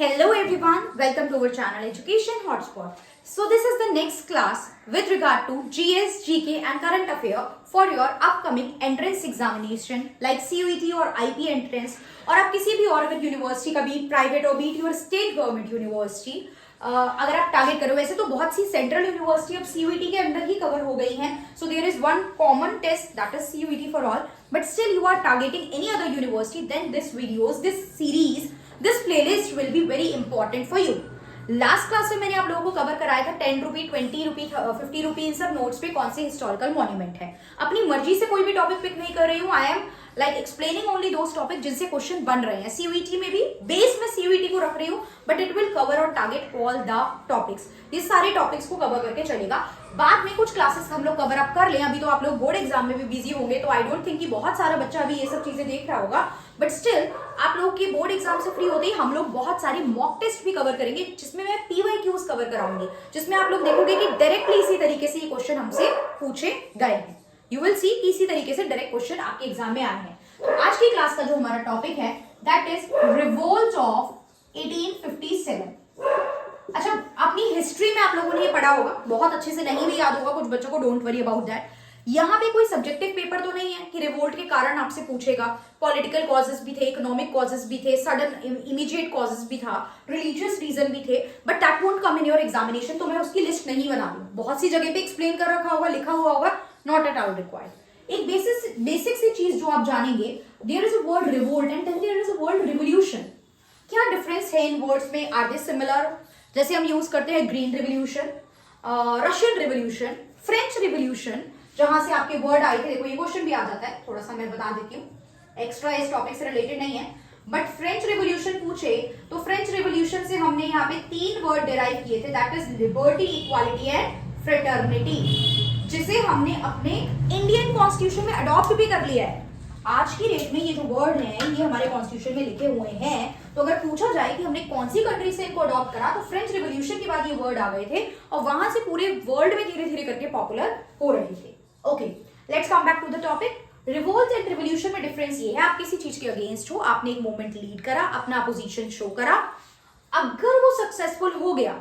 Hello everyone, welcome to our channel Education Hotspot. So this is the next class with regard to GS, GK and current affair for your upcoming entrance examination like CUET और IP entrance और आप किसी भी और अगर university का भी private और बीटी और स्टेट गवर्नमेंट यूनिवर्सिटी अगर आप टारगेट करो वैसे तो बहुत सी सेंट्रल यूनिवर्सिटी अब CUET के अंदर ही कवर हो गई हैं. So there is one common test that is CUET for all, but still you are targeting any other university then this videos, this series, this playlist will be very important for you. Last class में मैंने आप लोगों को cover कराया था 10 रुपी, 20 रुपी, 50 रुपी इन सब notes पे कौन से हिस्टोरिकल मॉन्यूमेंट है. अपनी मर्जी से कोई भी टॉपिक पिक नहीं कर रही हूँ. I am like explaining only those topic जिनसे क्वेश्चन बन रहे हैं. CUET में भी बेस में CUET को रख रही हूँ, बट इट विल कवर और टारगेट ऑल द टॉपिक्स. ये सारे टॉपिक्स को कवर करके चलेगा. बाद में कुछ क्लासेस हम लोग कवर अप कर लें. अभी तो आप लोग बोर्ड एग्जाम में भी बिजी होंगे, तो आई डोंट थिंक कि बहुत सारा बच्चा अभी ये सब चीजें देख रहा होगा. बट स्टिल आप लोग की बोर्ड एग्जाम से फ्री होते ही हम लोग बहुत सारी मॉक टेस्ट भी कवर करेंगे, जिसमें मैं PYQs कवर कराऊंगी, जिसमें आप लोग देखोगे कि डायरेक्टली इसी तरीके से ये क्वेश्चन हमसे पूछे गए हैं. यू विल सी कि इसी तरीके से डायरेक्ट क्वेश्चन आपके एग्जाम में आए हैं. तो आज की क्लास का जो हमारा टॉपिक है दैट इज रिवोल्ट ऑफ 1857. अच्छा, अपनी हिस्ट्री में आप लोगों ने ये पढ़ा होगा, बहुत अच्छे से नहीं भी याद होगा कुछ बच्चों को, डोंट वरी अबाउट दैट. यहाँ पे कोई सब्जेक्टिव पेपर तो नहीं है कि रिवोल्ट के कारण आपसे पूछेगा. पॉलिटिकल कॉजेस भी थे, इकोनॉमिक कॉजेस भी थे, सडन इमीडिएट कॉजेस भी था, रिलीजियस रीजन भी थे, but that won't come in your examination. तो मैं उसकी लिस्ट नहीं बना रही हूँ. बहुत सी जगह पे एक्सप्लेन कर रखा होगा, लिखा हुआ होगा, नॉट एट ऑल रिक्वायर्ड. एक बेसिक सी चीज जो आप जानेंगे, there is a word revolt and then there is a word revolution. क्या डिफरेंस है इन वर्ड्स में? Are they similar? जैसे हम यूज करते हैं green revolution, Russian revolution, French revolution, जहां से आपके वर्ड आए थे. देखो ये क्वेश्चन भी आ जाता है, थोड़ा सा मैं बता देती हूँ, एक्स्ट्रा इस टॉपिक से रिलेटेड नहीं है, बट फ्रेंच रिवोल्यूशन पूछे तो फ्रेंच रिवोल्यूशन से हमने यहाँ पे 3 वर्ड डिराइव किए थे, that is liberty, equality and fraternity, जिसे हमने अपने इंडियन कॉन्स्टिट्यूशन में अडॉप्ट भी कर लिया है. आज की डेट में ये जो वर्ड हैं ये हमारे कॉन्स्टिट्यूशन में लिखे हुए हैं. तो अगर पूछा जाए कि हमने कौन सी कंट्री से इनको अडॉप्ट करा, तो फ्रेंच रिवोल्यूशन के बाद ये वर्ड आ गए थे और वहां से पूरे वर्ल्ड में धीरे धीरे करके पॉपुलर हो रहे थे. Okay, let's come back to the topic. Revolt and revolution में डिफरेंस ये है, आप किसी चीज के अगेंस्ट हो, आपने एक मूवमेंट लीड करा, अपना पोजीशन शो करा, अगर वो सक्सेसफुल हो गया,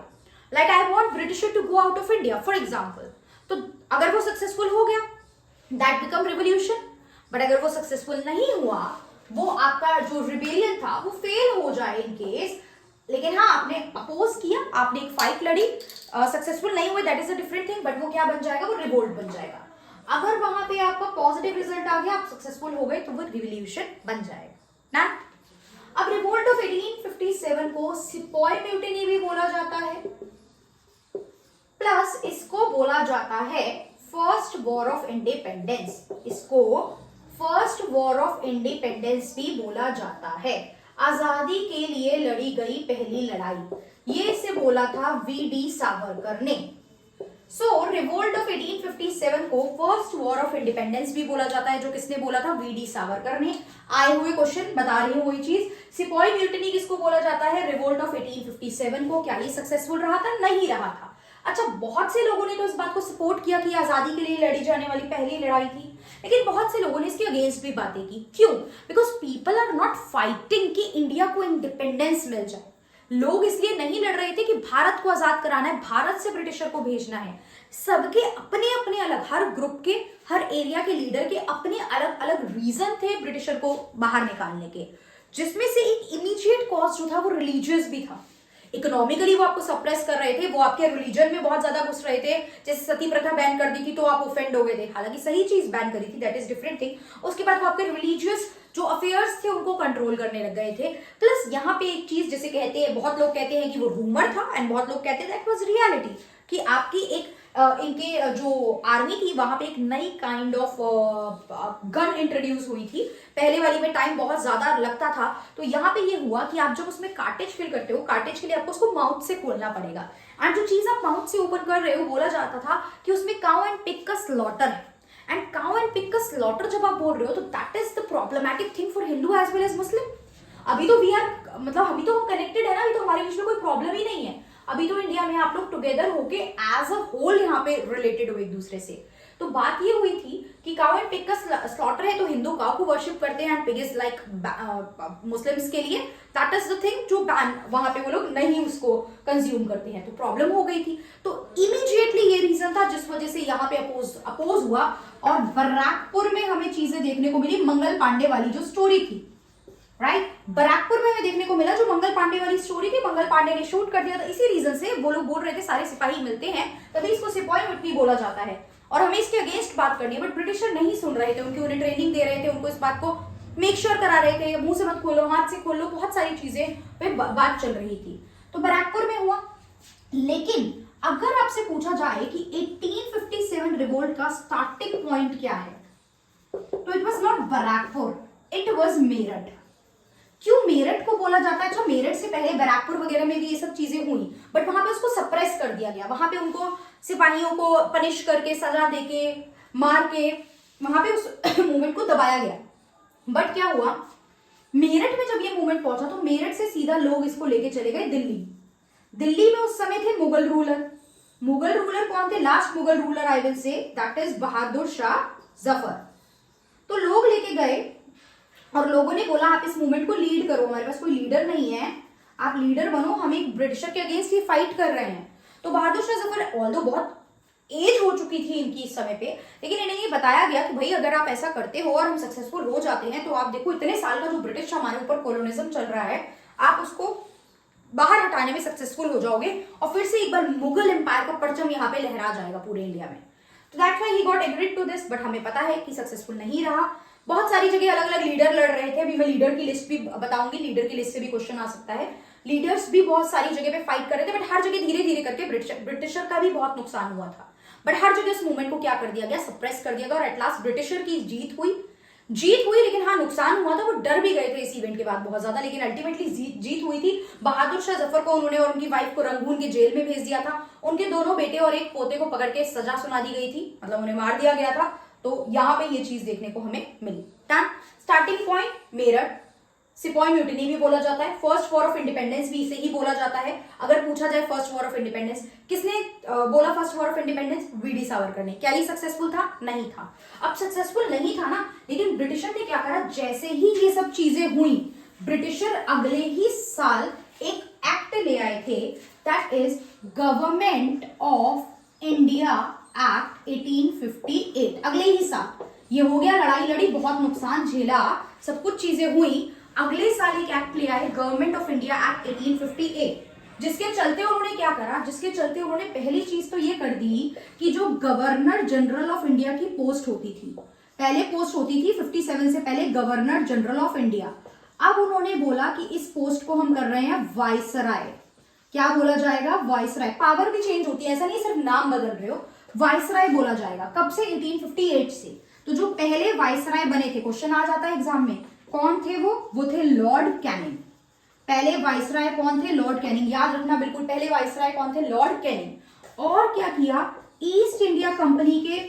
like I want Britisher to go out of India for example, तो अगर वो सक्सेसफुल हो गया दैट बिकम रिवोल्यूशन. बट अगर वो सक्सेसफुल नहीं हुआ, वो आपका जो रिबेलियन था वो फेल हो जाए इन केस, लेकिन हाँ आपने अपोज किया, आपने एक फाइट लड़ी, सक्सेसफुल नहीं हुए, that is a different thing, but वो क्या बन जाएगा? वो रिवोल्ट बन जाएगा. अगर वहां पे आपका पॉजिटिव रिजल्ट आ गया, आप सक्सेसफुल हो गए, तो वो रिवोल्यूशन बन जाएगा ना. अब रिवोल्ट ऑफ 1857 को सिपॉय म्यूटिनी भी बोला जाता है, प्लस इसको बोला जाता है फर्स्ट वॉर ऑफ इंडिपेंडेंस. इसको फर्स्ट वॉर ऑफ इंडिपेंडेंस भी बोला जाता है. आजादी के लिए लड़ी गई पहली लड़ाई, ये इसे बोला था VD सावरकर ने. सो रिवोल्ट ऑफ 1857 को फर्स्ट वॉर ऑफ इंडिपेंडेंस भी बोला जाता है, जो किसने बोला था? VD सावरकर ने. आए हुए क्वेश्चन बता रही हूँ वही चीज. सिपॉय म्यूटिनी किसको बोला जाता है? रिवोल्ट ऑफ 1857 को. क्या ये सक्सेसफुल रहा था? नहीं रहा था. अच्छा, बहुत से लोगों ने तो इस बात को सपोर्ट किया कि आजादी के लिए लड़ी जाने वाली पहली लड़ाई थी, लेकिन बहुत से लोगों ने इसके अगेंस्ट भी बातें की. क्यों? Because people are not fighting कि इंडिया को इंडिपेंडेंस मिल जाए. लोग इसलिए नहीं लड़ रहे थे कि भारत को आजाद कराना है, भारत से ब्रिटिशर को भेजना है. सबके अपने अपने अलग, हर ग्रुप के, हर एरिया के लीडर के अपने अलग अलग रीजन थे ब्रिटिशर को बाहर निकालने के, जिसमें से एक इमीडिएट कॉज जो था वो रिलीजियस भी था. इकोनॉमिकली वो आपको सप्रेस कर रहे थे, वो आपके रिलीजन में बहुत ज्यादा घुस रहे थे. जैसे सती प्रथा बैन कर दी थी तो आप ऑफेंड हो गए थे, हालांकि सही चीज बैन करी थी, दैट इज डिफरेंट थिंग. उसके बाद वो आपके रिलीजियस जो अफेयर्स थे उनको कंट्रोल करने लग गए थे. प्लस यहाँ पे एक चीज जैसे कहते हैं, बहुत लोग कहते हैं कि वो रूमर था एंड बहुत लोग कहते हैं दैट वाज रियलिटी, कि आपकी एक इनके जो आर्मी थी वहां पे एक नई काइंड ऑफ गन इंट्रोड्यूस हुई थी. पहले वाली में टाइम बहुत ज्यादा लगता था, तो यहाँ पे ये हुआ कि आप जब उसमें कार्टेज फिल करते हो, कार्टेज के लिए आपको उसको माउथ से खोलना पड़ेगा, एंड जो चीज आप माउथ से ओपन कर रहे हो, बोला जाता था कि उसमें काउ एंड पिग का स्लॉटर है. एंड काउ एंड पिग का स्लॉटर जब आप बोल रहे हो, तो that is the problematic thing for Hindu as well as Muslim. अभी तो वी आर, मतलब अभी तो हम कनेक्टेड है ना, अभी तो हमारे बीच में कोई प्रॉब्लम ही नहीं है. अभी तो इंडिया में आप लोग टुगेदर होके एज अ होल यहाँ पे रिलेटेड हो एक दूसरे से. तो बात ये हुई थी कि काउ एंड पिग का स्लॉटर है तो हिंदू काउ को वर्शिप करते हैं and pig is like Muslims के लिए दैट इज द थिंग जो बैन वहां पे वो लोग नहीं उसको कंज्यूम करते हैं, तो प्रॉब्लम हो गई थी। तो इमीडिएटली ये रीजन था जिस वजह से यहाँ पे अपोज हुआ और बैरकपुर में हमें चीजें देखने को मिली, मंगल पांडे वाली जो स्टोरी थी, राइट बैरकपुर में हमें देखने को मिला जो मंगल पांडे वाली स्टोरी थी, मंगल पांडे ने शूट कर दिया था। इसी रीजन से वो लोग बोल रहे थे सारे सिपाही मिलते हैं तभी इसको सिपाही मिट्टी बोला जाता है और हमें इसके अगेंस्ट बात करनी है, बट ब्रिटिशर नहीं सुन रहे थे, उन्हें ट्रेनिंग दे रहे थे, उनको इस बात को मेक श्योर करा रहे थे, मुंह से मत खोलो, हाथ से खोलो, बहुत सारी चीजें पे बात चल रही थी। तो बैरकपुर में हुआ। लेकिन अगर आपसे पूछा जाए कि 1857 रिवोल्ट का स्टार्टिंग पॉइंट क्या है, तो it was not Barrackpore, it was Meerut. क्यों मेरठ को बोला जाता है? अच्छा, मेरठ से पहले बैरकपुर वगैरह में भी ये सब चीजें हुई, बट वहां पे उसको सप्रेस कर दिया गया, वहां पे उनको सिपाहियों को पनिश करके, सजा देके, मार के वहां पे उस मूवमेंट को दबाया गया। बट क्या हुआ, मेरठ में जब ये मूवमेंट पहुंचा तो मेरठ से सीधा लोग इसको लेके चले गए दिल्ली। दिल्ली में उस समय थे मुगल रूलर। मुगल रूलर कौन थे? Last Mughal ruler I will say that is Bahadur Shah Zafar. तो लोग लेके गए और लोगों ने बोला आप इस मूवमेंट को लीड करो, हमारे पास कोई लीडर नहीं है, आप लीडर बनो, हम एक ब्रिटिशर के अगेंस्ट ही फाइट कर रहे हैं। तो बहादुर शाह जफर ऑल्दो बहुत एज हो चुकी थी इनकी इस समय पे, लेकिन इन्हें ये बताया गया कि भाई अगर आप ऐसा करते हो और हम सक्सेसफुल हो जाते हैं तो आप देखो इतने साल का जो ब्रिटिश हमारे ऊपर कॉलोनिज्म चल रहा है, आप उसको बाहर हटाने में सक्सेसफुल हो जाओगे और फिर से एक बार मुगल एम्पायर का परचम यहाँ पे लहरा जाएगा पूरे इंडिया में। तो that's why he got agreed to this, but हमें पता है कि सक्सेसफुल नहीं रहा। बहुत सारी जगह अलग अलग लीडर लड़ रहे थे, अभी मैं लीडर की लिस्ट भी बताऊंगी, लीडर की लिस्ट से भी क्वेश्चन आ सकता है। लीडर्स भी बहुत सारी जगह पे फाइट कर रहे थे, बट हर जगह धीरे धीरे करके ब्रिटिशर का भी बहुत नुकसान हुआ था, बट हर जगह इस मूवमेंट को क्या कर दिया गया, सप्रेस कर दिया गया और एट लास्ट ब्रिटिशर की जीत हुई। लेकिन हाँ नुकसान हुआ था, वो डर भी गए थे इस इवेंट के बाद बहुत ज्यादा, लेकिन अल्टीमेटली जीत हुई थी। बहादुर शाह जफर को उन्होंने और उनकी वाइफ को रंगून के जेल में भेज दिया था, उनके दोनों बेटे और एक पोते को पकड़ के सजा सुना दी गई थी, मतलब उन्हें मार दिया गया था। तो यहाँ पे ये चीज देखने को हमें मिली। स्टार्टिंग पॉइंट मेरठ, सिपाही म्यूटिनी भी बोला जाता है, फर्स्ट वॉर ऑफ इंडिपेंडेंस भी इसे ही बोला जाता है। अगर पूछा जाए फर्स्ट वॉर ऑफ इंडिपेंडेंस किसने बोला, first war of independence VD Savarkar ने। क्या ये सक्सेसफुल था? नहीं था। अब सक्सेसफुल नहीं था ना, लेकिन ब्रिटिशर ने क्या करा, जैसे ही ये सब चीजें हुई, ब्रिटिशर अगले ही साल एक एक्ट ले आए थे, that is government of India act 1858। अगले ही साल ये हो गया, लड़ाई लड़ी, बहुत नुकसान झेला, सब कुछ चीजें हुई। अगले साल एक एक्ट ले आए, गवर्नमेंट ऑफ इंडिया एक्ट 1858, जिसके चलते उन्होंने क्या करा, जिसके चलते उन्होंने पहली चीज तो ये कर दी कि जो गवर्नर जनरल ऑफ इंडिया की पोस्ट होती थी, पहले पोस्ट होती थी 57 से पहले गवर्नर जनरल ऑफ इंडिया, अब उन्होंने बोला कि इस पोस्ट को हम कर रहे हैं वाइसराय। क्या बोला जाएगा? वाइसराय। पावर भी चेंज होती है, ऐसा नहीं सिर्फ नाम बदल रहे हो, वाइसराय बोला जाएगा। कब से? 1858 से। तो जो पहले वाइसराय बने थे, क्वेश्चन आ जाता है एग्जाम में, कौन थे वो थे लॉर्ड कैनिंग। पहले वाइसराय कौन थे? Lord Canning. याद रखना बिल्कुल, पहले वाइसराय कौन थे? Lord Canning. और क्या किया, ईस्ट इंडिया कंपनी के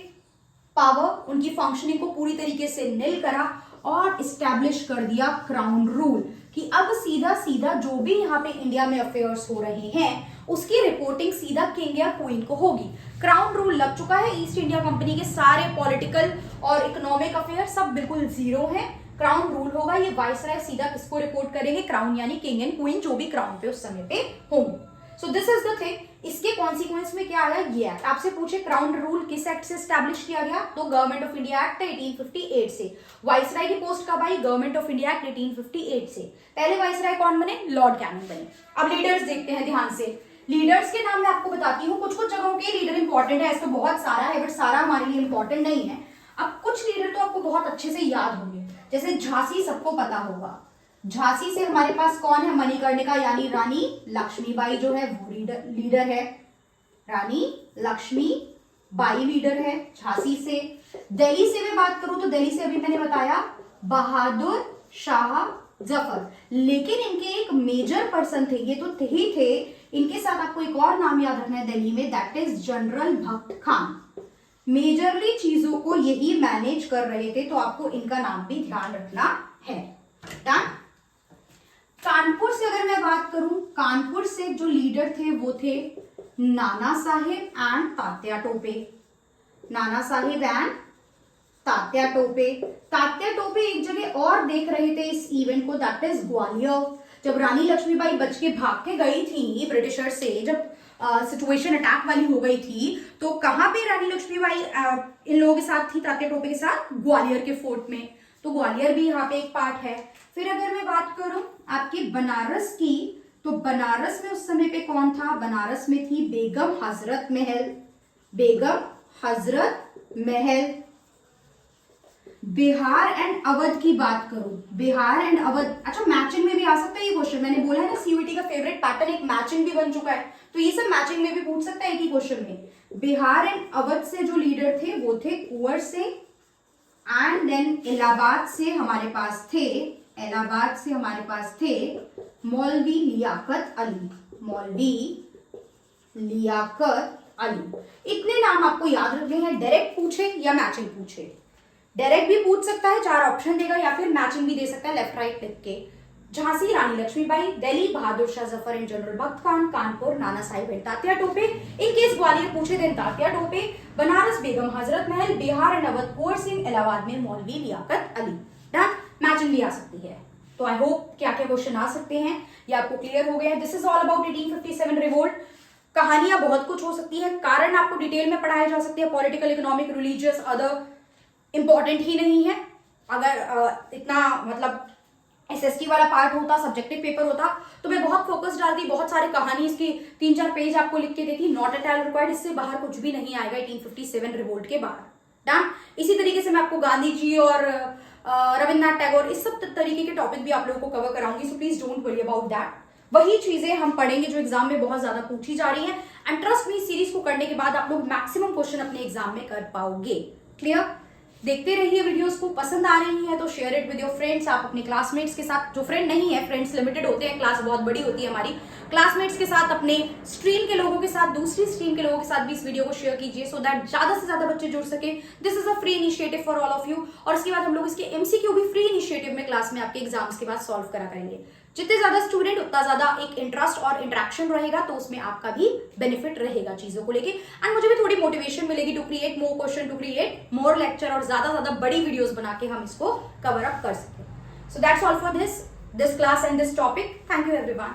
पावर, उनकी फंक्शनिंग को पूरी तरीके से निल करा और इस्टेब्लिश कर दिया क्राउन रूल, कि अब सीधा सीधा जो भी यहाँ पे इंडिया में अफेयर्स हो रहे हैं उसकी रिपोर्टिंग सीधा किंग या क्वीन को होगी। क्राउन रूल लग चुका है, ईस्ट इंडिया कंपनी के सारे पॉलिटिकल और इकोनॉमिक अफेयर सब बिल्कुल जीरो है, क्राउन रूल होगा। ये वाइसराय सीधा किसको रिपोर्ट करेंगे? क्राउन यानी किंग एंड क्वीन, जो भी क्राउन पे उस समय पे होंगे। So this is the thing. इसके कॉन्सिक्वेंस में क्या आया, ये एक्ट। आपसे पूछे क्राउन रूल किस एक्ट से स्टैब्लिश किया गया, तो गवर्नमेंट ऑफ इंडिया एक्ट 1858 से। वाइसराय की पोस्ट कब आई? गवर्नमेंट ऑफ इंडिया एक्ट 1858 से। पहले वाइसराय कौन बने? लॉर्ड कैनिंग बने। अब लीडर्स देखते हैं ध्यान से। लीडर्स के नाम मैं आपको बताती हूँ, कुछ कुछ जगहों के लीडर इंपॉर्टेंट है, ऐसा बहुत सारा है, बट सारा हमारे लिए इंपॉर्टेंट नहीं है। अब कुछ लीडर तो आपको बहुत अच्छे से याद होंगे, जैसे झांसी सबको पता होगा। झांसी से हमारे पास कौन है? मणिकर्णिका यानी रानी लक्ष्मीबाई जो है वो लीडर है, रानी लक्ष्मीबाई लीडर है झांसी से। दिल्ली से मैं बात करूं तो दिल्ली से अभी मैंने बताया बहादुर शाह जफर, लेकिन इनके एक मेजर पर्सन थे, ये तो थे ही थे, इनके साथ आपको एक और नाम याद रखना है दिल्ली में, दैट इज जनरल भक्त खान। मेजरली चीजों को यही मैनेज कर रहे थे, तो आपको इनका नाम भी ध्यान रखना है। डन। कानपुर से अगर मैं बात करूं, कानपुर से जो लीडर थे वो थे नाना साहेब एंड तात्या टोपे। नाना साहिब एंड तात्या टोपे। तात्या टोपे एक जगह और देख रहे थे इस इवेंट को, दैट इज ग्वालियर। जब रानी लक्ष्मीबाई बच के भाग के गई थी ब्रिटिशर से, जब सिचुएशन अटैक वाली हो गई थी, तो कहां पे रानी लक्ष्मीबाई इन लोगों के साथ थी, तात्या टोपे के साथ? ग्वालियर के फोर्ट में। तो ग्वालियर भी यहाँ पे एक पार्ट है। फिर अगर मैं बात करूं आपकी बनारस की, तो बनारस में उस समय पे कौन था? बनारस में थी बेगम हजरत महल। बेगम हजरत महल। बिहार एंड अवध की बात करूं, बिहार एंड अवध, अच्छा मैचिंग में भी आ सकता है ये क्वेश्चन। मैंने बोला है ना सीयूईटी का फेवरेट पैटर्न एक मैचिंग भी बन चुका है, तो ये सब मैचिंग में भी पूछ सकता है एक ही क्वेश्चन में। बिहार एंड अवध से जो लीडर थे वो थे कुंवर सिंह, एंड देन इलाहाबाद से हमारे पास थे, इलाहाबाद से हमारे पास थे मौलवी लियाकत अली। मौलवी लियाकत अली। इतने नाम आपको याद रखने हैं, डायरेक्ट पूछे या मैचिंग पूछे। डायरेक्ट भी पूछ सकता है, 4 ऑप्शन देगा, या फिर मैचिंग भी दे सकता है लेफ्ट राइट लिख के। झांसी रानी लक्ष्मीबाई, दिल्ली बहादुर Shah Zafar and general Bakht Khan, Kanpur Nana Sahib and Tatya Tope. In case Gwalior पूछे देन तात्या टोपे, बनारस बेगम हजरत महल, बिहार एंड अवध कुंवर सिंह, इलाहाबाद में मौलवी लियाकत अली। डन, मैचिंग भी आ सकती है। तो आई होप क्या क्या क्वेश्चन आ सकते हैं ये आपको क्लियर हो गया है। This is all about 1857 revolt. कहानियां बहुत कुछ हो सकती है, कारण आपको डिटेल में पढ़ाया जा सकती है, political, economic, religious, other important ही नहीं है। अगर इतना मतलब एसएसटी वाला पार्ट होता, सब्जेक्टिव पेपर होता, तो मैं बहुत फोकस डालती, बहुत सारी कहानी इसकी 3-4 पेज आपको लिख के देती। नॉट एट ऑल रिक्वायर्ड, इससे बाहर कुछ भी नहीं आएगा 1857 रिवोल्ट के बाहर। डन। इसी तरीके से मैं आपको गांधी जी और रविन्द्रनाथ टैगोर, इस सब तरीके के टॉपिक भी आप लोगों को कवर कराऊंगी, so please don't worry about that. वही चीजें हम पढ़ेंगे जो एग्जाम में बहुत ज्यादा पूछी जा रही है, एंड ट्रस्ट मी सीरीज को करने के बाद आप लोग मैक्सिमम क्वेश्चन अपने एग्जाम में कर पाओगे। क्लियर? देखते रहिए वीडियोस को, पसंद आ रही है तो share it with your friends. आप अपने क्लासमेट्स के साथ, जो फ्रेंड नहीं है, फ्रेंड्स लिमिटेड होते हैं, क्लास बहुत बड़ी होती है हमारी, क्लासमेट्स के साथ, अपने स्ट्रीम के लोगों के साथ, दूसरी स्ट्रीम के लोगों के साथ भी इस वीडियो को शेयर कीजिए, सो दैट ज्यादा से ज्यादा बच्चे जुड़ सके। This is a free initiative for all of you. और इसके बाद हम लोग इसके एमसीक्यू भी फ्री इनिशिएटिव में क्लास में आपके एग्जाम्स के बाद सॉल्व करा करेंगे। जितने ज्यादा स्टूडेंट उतना ज्यादा एक इंटरेस्ट और इंटरेक्शन रहेगा, तो उसमें आपका भी बेनिफिट रहेगा चीजों को लेके, एंड मुझे भी थोड़ी मोटिवेशन मिलेगी to create more question, to create more lecture, और ज्यादा बड़ी वीडियोस बना के हम इसको कवर अप कर सके। So that's all for this class and this topic. Thank you everyone.